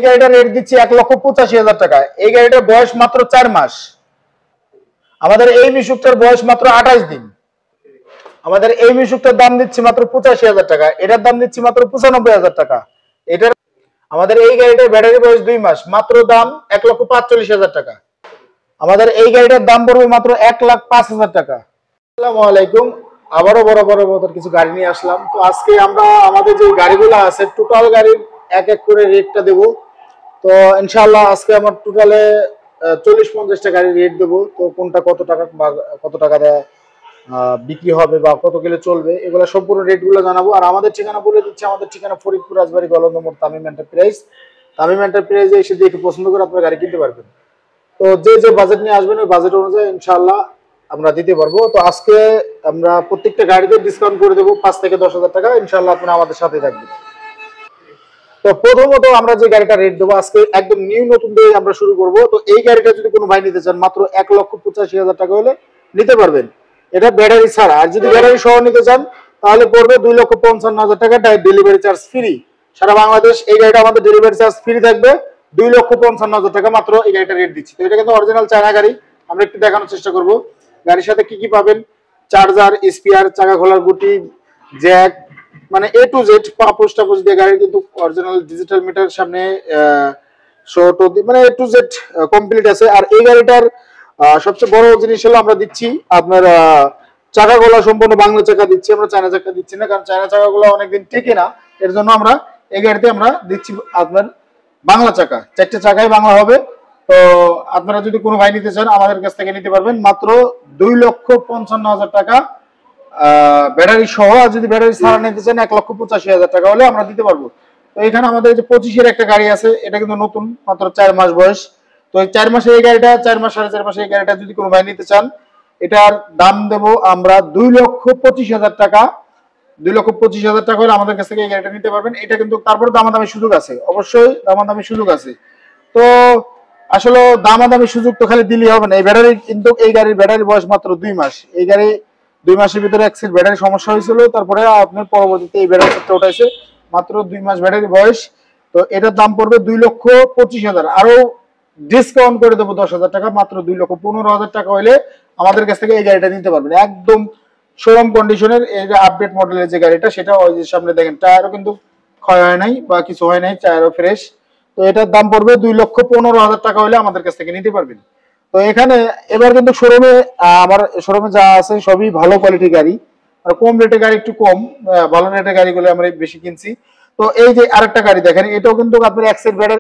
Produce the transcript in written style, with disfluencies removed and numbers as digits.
গাড়িটার রেট দিচ্ছি 1,85,000 টাকা। এই গাড়িটার বয়স মাত্র 4 মাস। আমাদের এই মিশুকটার বয়স মাত্র 28 দিন। আমাদের এই মিশুকটার দাম দিচ্ছি মাত্র 85,000 টাকা। এটার দাম দিচ্ছি মাত্র 95,000 টাকা। এটার আমাদের এই গাড়িটার ব্যাটারি বয়স 2 মাস, মাত্র দাম 1,45,000 টাকা। আমাদের এই গাড়িটার দাম পড়বে মাত্র 1,05,000 টাকা। আসসালামু আলাইকুম, আবারও বড় মতো কিছু গাড়ি নিয়ে আসলাম। তো আজকে আমরা আমাদের যে গাড়িগুলো আছে টোটাল গাড়ির এক এক করে রেটটা দেব। তো ইনশাআল্লাহ আজকে আমার টোটালে 40-50টা গাড়ির রেট দেবো। তো কোনটা কত টাকা বা কত টাকা দেয় বিক্রি হবে বা কত কিলো চলবে, এগুলো সম্পূর্ণ রেটগুলো জানাবো। আর আমাদের ঠিকানা বলে দিচ্ছি, আমাদের ঠিকানা ফরিদপুর রাজবাড়ী গলন্দ মোড় তামিম এন্টারপ্রাইজ। তামিম এন্টারপ্রাইজে এসে দেখে পছন্দ করে আপনার গাড়ি কিনতে পারবেন। তো যে বাজেট নিয়ে আসবেন ওই বাজেট অনুযায়ী ইনশাআল্লাহ আমরা দিতে পারবো। তো আজকে আমরা প্রত্যেকটা গাড়িতে ডিসকাউন্ট করে দেবো 5 থেকে 10,000 টাকা। ইনশাআল্লাহ আপনারা আমাদের সাথে থাকবেন। তো প্রথমত আমরা যে গাড়িটা রেট দেবো আজকে একদম নিউ নতুন দিয়ে আমরা শুরু করব। তো এই গাড়িটা যদি কোনো ভাই নিতে চান মাত্র 1,85,000 টাকা হলে নিতে পারবেন। এটা ব্যাটারি ছাড়া। আর যদি ব্যাটারি সহ নিতে চান তাহলে পড়বে 2,55,000 টাকা, ডেলিভারি চার্জ ফ্রি। সারা বাংলাদেশ এই গাড়িটা আমাদের ডেলিভারি চার্জ ফ্রি থাকবে। 2,55,000 টাকা মাত্র এই গাড়িটা রেট দিচ্ছি। তো এটা কিন্তু অরিজিনাল চায়না গাড়ি। আমরা একটু দেখানোর চেষ্টা করব গাড়ির সাথে কি কি পাবেন। চার্জার, স্পিয়ার, চাকা খোলার গুটি, জ্যাক, মানে এ টু জেড পোস্ট দিয়ে গাড়ি কিন্তু অরিজিনাল ডিজিটাল মিটার সামনে শর্ট মানে এ টু জেড কমপ্লিট আছে। আর এই গাড়িটার সবচেয়ে বড় জিনিস হলো আমরা দিচ্ছি আপনার চাকাগুলো সম্পূর্ণ বাংলা চাকা দিচ্ছি, আমরা চায়না চাকা দিচ্ছি না, কারণ চায়না চাকাগুলো অনেকদিন টেকে না। এর জন্য আমরা এই গাড়িতে আমরা দিচ্ছি আপনার বাংলা চাকা, 4টে চাকাই বাংলা হবে। তো আপনারা যদি কোনো ভাই নিতে চান আমাদের কাছ থেকে নিতে পারবেন মাত্র 2,55,000 টাকা ব্যাটারি সহ। আর যদি ব্যাটারি ছাড়া নিতে চান 1,85,000 টাকা হলে আমরা দিতে পারবো। তো এখানে আমাদের যে 25-এর একটা গাড়ি আছে, এটা কিন্তু নতুন, মাত্র 4 মাস বয়স। তো এই 4 মাসের এই গাড়িটা, 4 মাস 4.5 মাসের এই গাড়িটা যদি কোনো ভাই নিতে চান এটার দাম দেবো আমরা 2,25,000 টাকা। 2,25,000 টাকা হলে আমাদের কাছ থেকে এই গাড়িটা নিতে পারবেন। এটা কিন্তু তারপরে দামাদামি সুযোগ আছে, অবশ্যই দামাদামি সুযোগ আছে। তো আসলে দামাদামি সুযোগ তো খালি দিলেই হবে না। এই ব্যাটারি কিন্তু এই গাড়ির ব্যাটারি বয়স মাত্র 2 মাস। এই গাড়ি 2 মাসের ভিতরে অ্যাক্সিড ব্যাটারি সমস্যা হয়েছিল, তারপরে আপনার পরবর্তীতে এই ব্যাটারি সেটটা উঠাইছে। মাত্র 2 মাস ব্যাটারি বয়স। তো এটার দাম পড়বে 2,25,000। আরো ডিসকাউন্ট করে দেবো 10,000 টাকা, মাত্র 2,15,000 টাকা হলে আমাদের কাছ থেকে এই গাড়িটা নিতে পারবেন। একদম শোরুম কন্ডিশনের এই যে আপডেট মডেলের যে গাড়িটা, সেটা ওই যে সামনে দেখেন টায়ারও কিন্তু ক্ষয় হয় নাই বা কিছু হয় নাই, টায়ারও ফ্রেশ। তো এটার দাম পড়বে 2,15,000 টাকা হলে আমাদের কাছ থেকে নিতে পারবেন। তো এখানে এবার কিন্তু শোরুমে আমার শোরুমে যা আছে সবই ভালো কোয়ালিটি গাড়ি, আর কম রেটের গাড়ি একটু কম, ভালো রেটের গাড়িগুলো আমরা বেশি কিনছি। তো এই যে আরেকটা গাড়ি দেখেন, এটাও কিন্তু আপনার অ্যাক্সেড ব্যাটারি